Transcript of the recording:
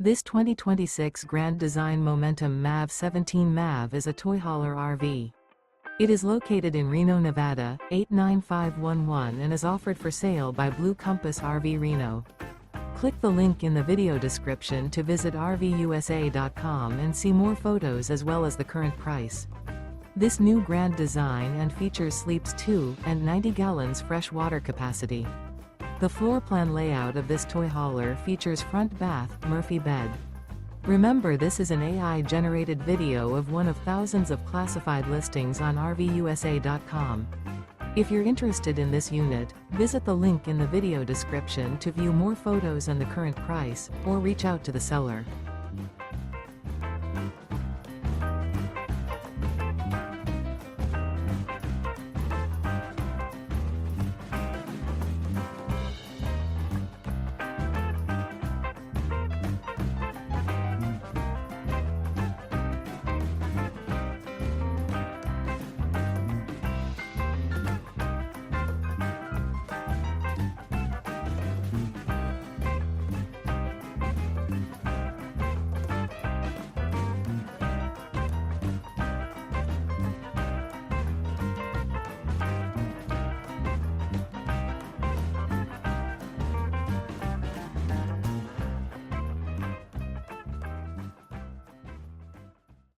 This 2026 Grand Design Momentum MAV 17 MAV is a toy hauler RV. It is located in Reno, Nevada, 89511 and is offered for sale by Blue Compass RV Reno. Click the link in the video description to visit RVUSA.com and see more photos as well as the current price. This new Grand Design and features sleeps 2 and 90 gallons fresh water capacity. The floor plan layout of this toy hauler features front bath, Murphy bed. Remember, this is an AI-generated video of one of thousands of classified listings on RVUSA.com. If you're interested in this unit, visit the link in the video description to view more photos and the current price, or reach out to the seller.